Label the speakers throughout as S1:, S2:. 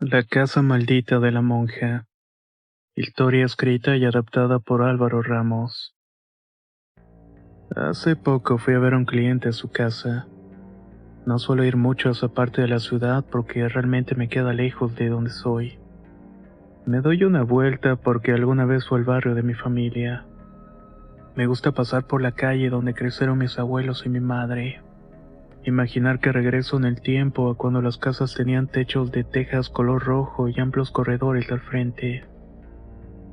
S1: La casa maldita de la monja. Historia escrita y adaptada por Álvaro Ramos. Hace poco fui a ver a un cliente a su casa. No suelo ir mucho a esa parte de la ciudad porque realmente me queda lejos de donde soy. Me doy una vuelta porque alguna vez fue el barrio de mi familia. Me gusta pasar por la calle donde crecieron mis abuelos y mi madre. Imaginar que regreso en el tiempo a cuando las casas tenían techos de tejas color rojo y amplios corredores al frente.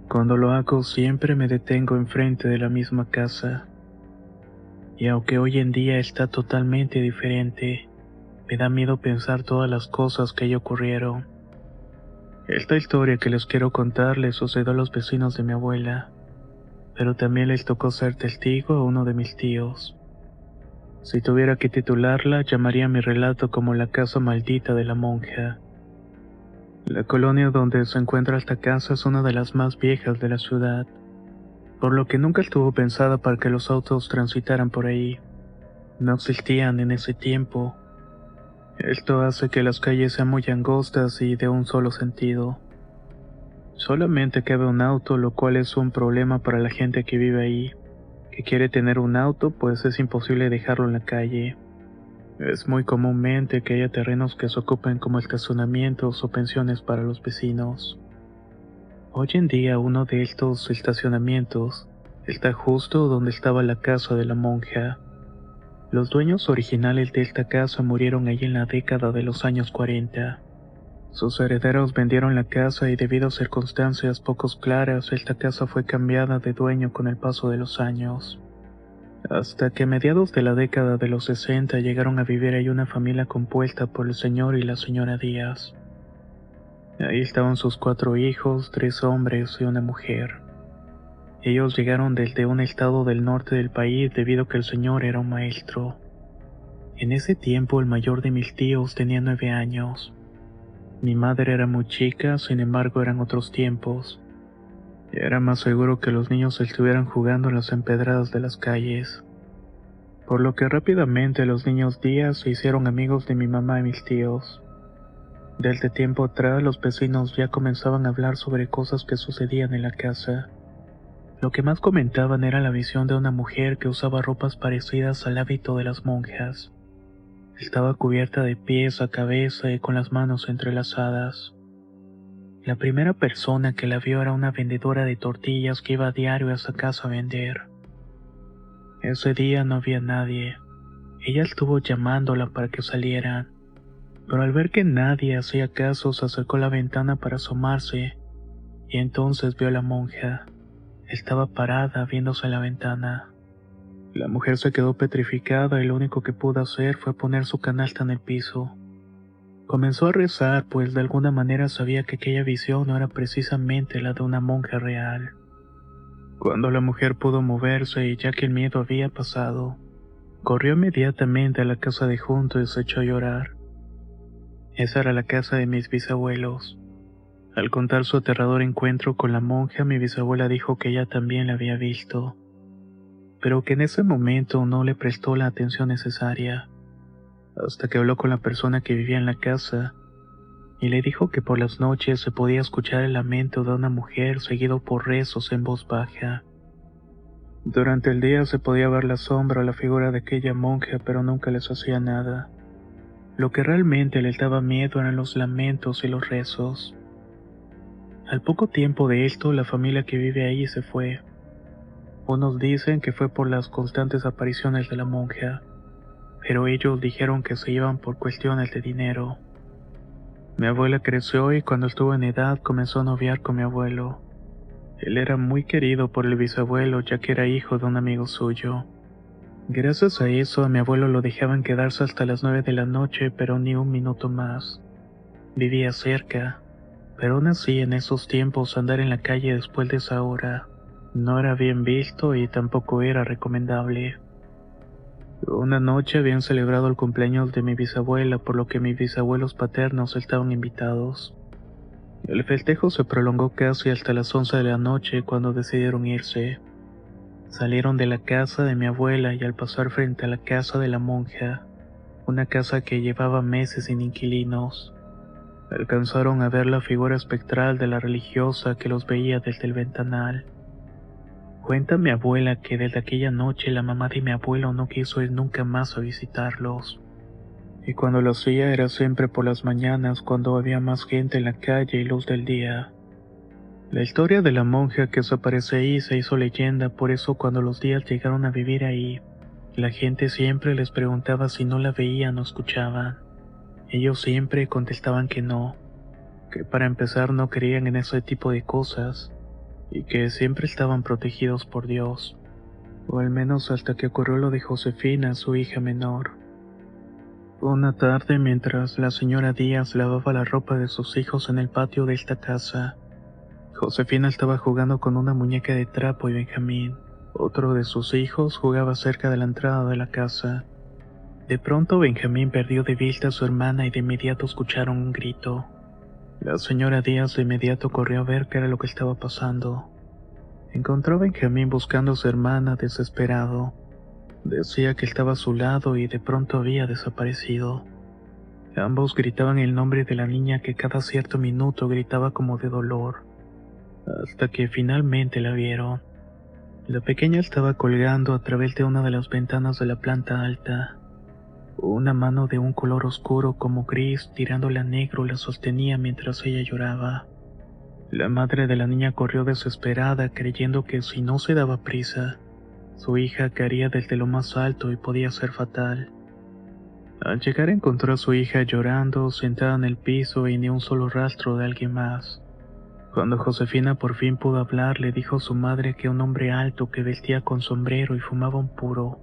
S1: Cuando lo hago siempre me detengo enfrente de la misma casa. Y aunque hoy en día está totalmente diferente, me da miedo pensar todas las cosas que allí ocurrieron. Esta historia que les quiero contar le sucedió a los vecinos de mi abuela, pero también les tocó ser testigo a uno de mis tíos. Si tuviera que titularla, llamaría mi relato como la casa maldita de la monja. La colonia donde se encuentra esta casa es una de las más viejas de la ciudad, por lo que nunca estuvo pensada para que los autos transitaran por ahí. No existían en ese tiempo. Esto hace que las calles sean muy angostas y de un solo sentido. Solamente cabe un auto, lo cual es un problema para la gente que vive ahí, que quiere tener un auto, pues es imposible dejarlo en la calle. Es muy comúnmente que haya terrenos que se ocupen como estacionamientos o pensiones para los vecinos. Hoy en día uno de estos estacionamientos está justo donde estaba la casa de la monja. Los dueños originales de esta casa murieron allí en la década de los años 40. Sus herederos vendieron la casa y debido a circunstancias poco claras, esta casa fue cambiada de dueño con el paso de los años. Hasta que a mediados de la década de los 60 llegaron a vivir ahí una familia compuesta por el señor y la señora Díaz. Ahí estaban sus 4 hijos, 3 hombres y una mujer. Ellos llegaron desde un estado del norte del país debido a que el señor era un maestro. En ese tiempo el mayor de mis tíos tenía 9 años. Mi madre era muy chica, sin embargo eran otros tiempos. Era más seguro que los niños estuvieran jugando en las empedradas de las calles. Por lo que rápidamente los niños Díaz se hicieron amigos de mi mamá y mis tíos. Desde tiempo atrás los vecinos ya comenzaban a hablar sobre cosas que sucedían en la casa. Lo que más comentaban era la visión de una mujer que usaba ropas parecidas al hábito de las monjas. Estaba cubierta de pies a cabeza y con las manos entrelazadas. La primera persona que la vio era una vendedora de tortillas que iba a diario a esa casa a vender. Ese día no había nadie. Ella estuvo llamándola para que salieran, pero al ver que nadie hacía caso se acercó a la ventana para asomarse y entonces vio a la monja. Estaba parada viéndose a la ventana. La mujer se quedó petrificada y lo único que pudo hacer fue poner su canasta en el piso. Comenzó a rezar, pues de alguna manera sabía que aquella visión no era precisamente la de una monja real. Cuando la mujer pudo moverse y ya que el miedo había pasado, corrió inmediatamente a la casa de junto y se echó a llorar. Esa era la casa de mis bisabuelos. Al contar su aterrador encuentro con la monja, mi bisabuela dijo que ella también la había visto, pero que en ese momento no le prestó la atención necesaria, hasta que habló con la persona que vivía en la casa y le dijo que por las noches se podía escuchar el lamento de una mujer seguido por rezos en voz baja. Durante el día se podía ver la sombra o la figura de aquella monja, pero nunca les hacía nada. Lo que realmente les daba miedo eran los lamentos y los rezos. Al poco tiempo de esto, la familia que vive ahí se fue. Unos dicen que fue por las constantes apariciones de la monja, pero ellos dijeron que se iban por cuestiones de dinero. Mi abuela creció y cuando estuvo en edad comenzó a noviar con mi abuelo. Él era muy querido por el bisabuelo ya que era hijo de un amigo suyo. Gracias a eso a mi abuelo lo dejaban quedarse hasta las 9 de la noche, pero ni un minuto más. Vivía cerca, pero aún así en esos tiempos andar en la calle después de esa hora no era bien visto y tampoco era recomendable. Una noche habían celebrado el cumpleaños de mi bisabuela, por lo que mis bisabuelos paternos estaban invitados. El festejo se prolongó casi hasta las 11 de la noche cuando decidieron irse. Salieron de la casa de mi abuela y al pasar frente a la casa de la monja, una casa que llevaba meses sin inquilinos, Alcanzaron a ver la figura espectral de la religiosa que los veía desde el ventanal. Cuenta mi abuela que desde aquella noche la mamá de mi abuelo no quiso ir nunca más a visitarlos. Y cuando lo hacía era siempre por las mañanas cuando había más gente en la calle y luz del día. La historia de la monja que se aparece ahí se hizo leyenda, por eso cuando los días llegaron a vivir ahí, la gente siempre les preguntaba si no la veían o escuchaban. Ellos siempre contestaban que no, que para empezar no creían en ese tipo de cosas, y que siempre estaban protegidos por Dios, o al menos hasta que ocurrió lo de Josefina, su hija menor. Una tarde, mientras la señora Díaz lavaba la ropa de sus hijos en el patio de esta casa, Josefina estaba jugando con una muñeca de trapo y Benjamín, otro de sus hijos, jugaba cerca de la entrada de la casa. De pronto Benjamín perdió de vista a su hermana y de inmediato escucharon un grito. La señora Díaz de inmediato corrió a ver qué era lo que estaba pasando. Encontró a Benjamín buscando a su hermana desesperado. Decía que estaba a su lado y de pronto había desaparecido. Ambos gritaban el nombre de la niña que cada cierto minuto gritaba como de dolor, hasta que finalmente la vieron. La pequeña estaba colgando a través de una de las ventanas de la planta alta. Una mano de un color oscuro como gris tirándole a negro la sostenía mientras ella lloraba. La madre de la niña corrió desesperada creyendo que si no se daba prisa, su hija caería desde lo más alto y podía ser fatal. Al llegar encontró a su hija llorando, sentada en el piso y ni un solo rastro de alguien más. Cuando Josefina por fin pudo hablar, le dijo a su madre que un hombre alto que vestía con sombrero y fumaba un puro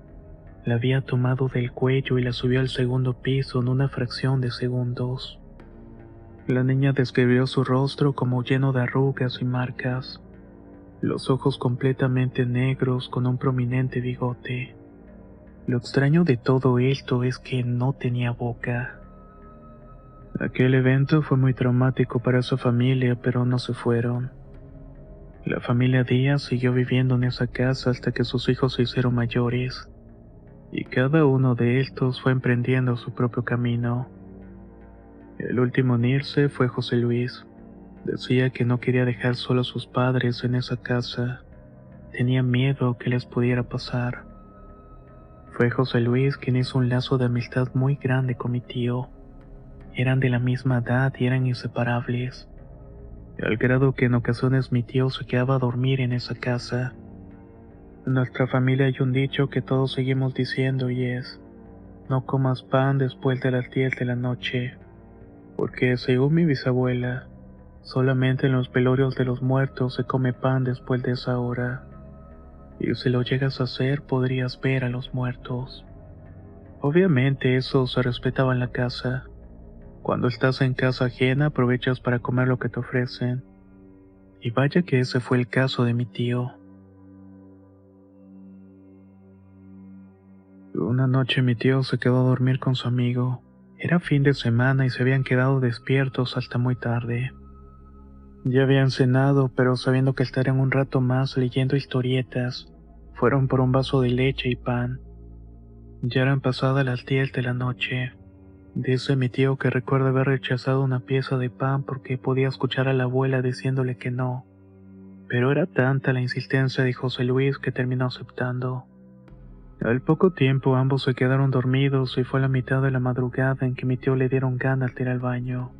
S1: la había tomado del cuello y la subió al segundo piso en una fracción de segundos. La niña describió su rostro como lleno de arrugas y marcas, los ojos completamente negros con un prominente bigote. Lo extraño de todo esto es que no tenía boca. Aquel evento fue muy traumático para su familia, pero no se fueron. La familia Díaz siguió viviendo en esa casa hasta que sus hijos se hicieron mayores, y cada uno de estos fue emprendiendo su propio camino. El último en irse fue José Luis. Decía que no quería dejar solo a sus padres en esa casa. Tenía miedo que les pudiera pasar. Fue José Luis quien hizo un lazo de amistad muy grande con mi tío. Eran de la misma edad y eran inseparables, al grado que en ocasiones mi tío se quedaba a dormir en esa casa. En nuestra familia hay un dicho que todos seguimos diciendo y es: no comas pan después de las 10 de la noche, porque según mi bisabuela, solamente en los velorios de los muertos se come pan después de esa hora, y si lo llegas a hacer podrías ver a los muertos. Obviamente eso se respetaba en la casa. Cuando estás en casa ajena aprovechas para comer lo que te ofrecen, y vaya que ese fue el caso de mi tío. Una noche mi tío se quedó a dormir con su amigo. Era fin de semana y se habían quedado despiertos hasta muy tarde. Ya habían cenado, pero sabiendo que estarían un rato más leyendo historietas, fueron por un vaso de leche y pan. Ya eran pasadas las 10 de la noche. Dice mi tío que recuerda haber rechazado una pieza de pan porque podía escuchar a la abuela diciéndole que no, pero era tanta la insistencia de José Luis que terminó aceptando. Al poco tiempo ambos se quedaron dormidos y fue a la mitad de la madrugada en que mi tío le dieron ganas de ir al baño.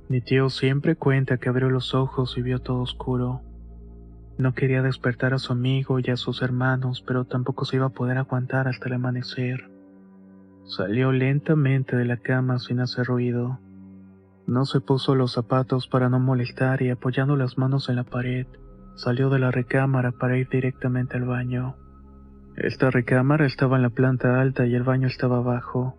S1: Mi tío siempre cuenta que abrió los ojos y vio todo oscuro. No quería despertar a su amigo y a sus hermanos, pero tampoco se iba a poder aguantar hasta el amanecer. Salió lentamente de la cama sin hacer ruido. No se puso los zapatos para no molestar y apoyando las manos en la pared, salió de la recámara para ir directamente al baño. Esta recámara estaba en la planta alta y el baño estaba abajo.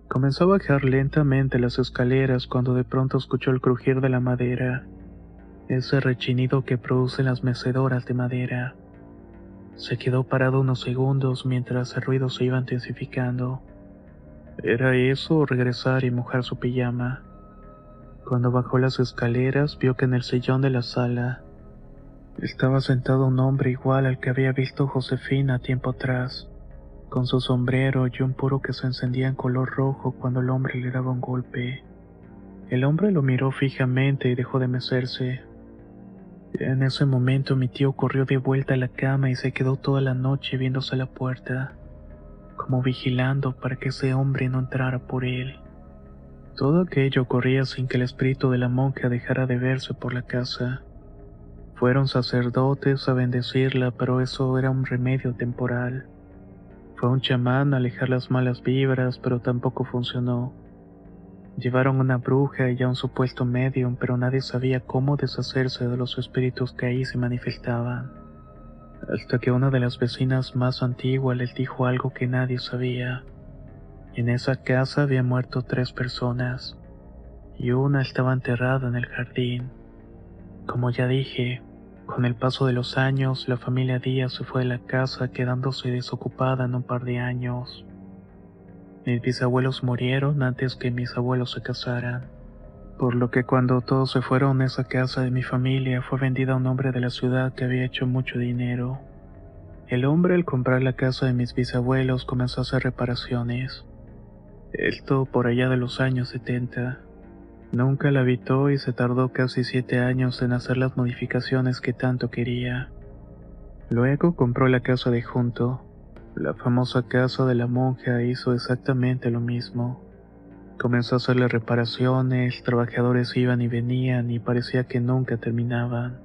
S1: Comenzó a bajar lentamente las escaleras cuando de pronto escuchó el crujir de la madera, ese rechinido que producen las mecedoras de madera. Se quedó parado unos segundos mientras el ruido se iba intensificando. ¿Era eso o regresar y mojar su pijama? Cuando bajó las escaleras vio que en el sillón de la sala estaba sentado un hombre igual al que había visto Josefina tiempo atrás, con su sombrero y un puro que se encendía en color rojo cuando el hombre le daba un golpe. El hombre lo miró fijamente y dejó de mecerse. En ese momento mi tío corrió de vuelta a la cama y se quedó toda la noche viéndose a la puerta, como vigilando para que ese hombre no entrara por él. Todo aquello ocurría sin que el espíritu de la monja dejara de verse por la casa. Fueron sacerdotes a bendecirla, pero eso era un remedio temporal. Fue un chamán a alejar las malas vibras, pero tampoco funcionó. Llevaron una bruja y a un supuesto medium, pero nadie sabía cómo deshacerse de los espíritus que ahí se manifestaban. Hasta que una de las vecinas más antiguas les dijo algo que nadie sabía. En esa casa había muerto 3 personas, y una estaba enterrada en el jardín. Como ya dije, con el paso de los años, la familia Díaz se fue de la casa quedándose desocupada en un par de años. Mis bisabuelos murieron antes que mis abuelos se casaran, por lo que cuando todos se fueron, esa casa de mi familia fue vendida a un hombre de la ciudad que había hecho mucho dinero. El hombre, al comprar la casa de mis bisabuelos, comenzó a hacer reparaciones. Esto por allá de los años 70. Nunca la habitó y se tardó casi 7 años en hacer las modificaciones que tanto quería. Luego compró la casa de junto. La famosa casa de la monja hizo exactamente lo mismo. Comenzó a hacerle reparaciones, trabajadores iban y venían y parecía que nunca terminaban.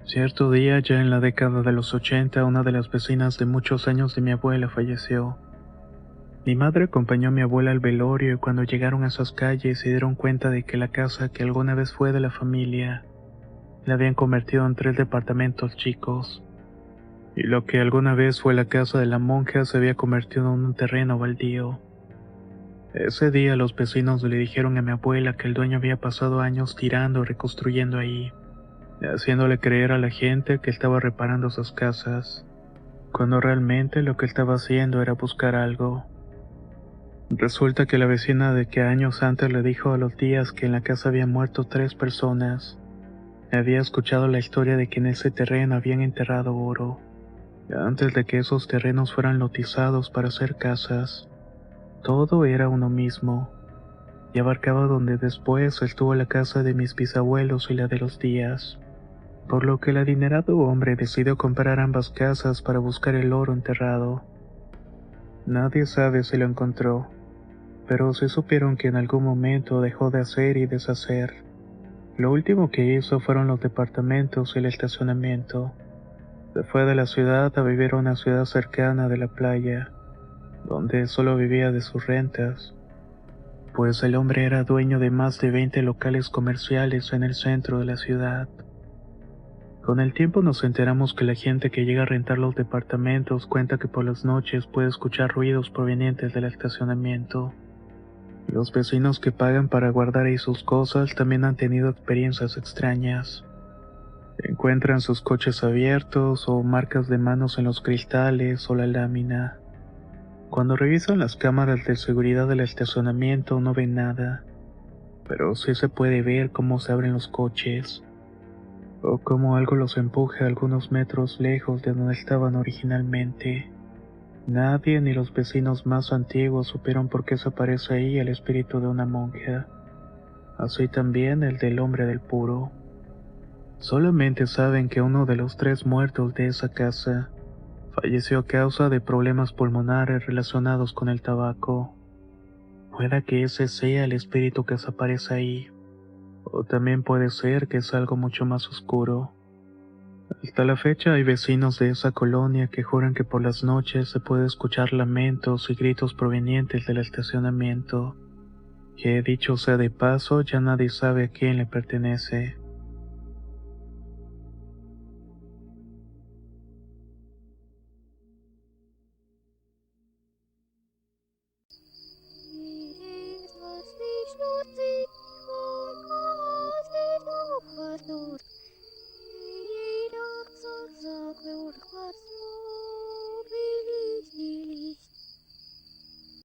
S1: Cierto día, ya en la década de los 80, una de las vecinas de muchos años de mi abuela falleció. Mi madre acompañó a mi abuela al velorio y cuando llegaron a esas calles se dieron cuenta de que la casa que alguna vez fue de la familia la habían convertido en 3 departamentos chicos. Y lo que alguna vez fue la casa de la monja se había convertido en un terreno baldío. Ese día los vecinos le dijeron a mi abuela que el dueño había pasado años tirando y reconstruyendo ahí, haciéndole creer a la gente que estaba reparando sus casas, cuando realmente lo que estaba haciendo era buscar algo. Resulta que la vecina de que años antes le dijo a los días que en la casa habían muerto 3 personas, había escuchado la historia de que en ese terreno habían enterrado oro, antes de que esos terrenos fueran lotizados para hacer casas. Todo era uno mismo, y abarcaba donde después estuvo la casa de mis bisabuelos y la de los Díaz, por lo que el adinerado hombre decidió comprar ambas casas para buscar el oro enterrado. Nadie sabe si lo encontró, pero sí supieron que en algún momento dejó de hacer y deshacer. Lo último que hizo fueron los departamentos y el estacionamiento. Se fue de la ciudad a vivir a una ciudad cercana de la playa, donde solo vivía de sus rentas, pues el hombre era dueño de más de 20 locales comerciales en el centro de la ciudad. Con el tiempo nos enteramos que la gente que llega a rentar los departamentos cuenta que por las noches puede escuchar ruidos provenientes del estacionamiento. Los vecinos que pagan para guardar ahí sus cosas también han tenido experiencias extrañas. Encuentran sus coches abiertos o marcas de manos en los cristales o la lámina. Cuando revisan las cámaras de seguridad del estacionamiento no ven nada, pero sí se puede ver cómo se abren los coches, o cómo algo los empuja algunos metros lejos de donde estaban originalmente. Nadie ni los vecinos más antiguos supieron por qué se aparece ahí el espíritu de una monja, así también el del hombre del puro. Solamente saben que uno de los 3 muertos de esa casa falleció a causa de problemas pulmonares relacionados con el tabaco. Pueda que ese sea el espíritu que se aparece ahí, o también puede ser que es algo mucho más oscuro. Hasta la fecha hay vecinos de esa colonia que juran que por las noches se puede escuchar lamentos y gritos provenientes del estacionamiento, que dicho sea de paso ya nadie sabe a quién le pertenece.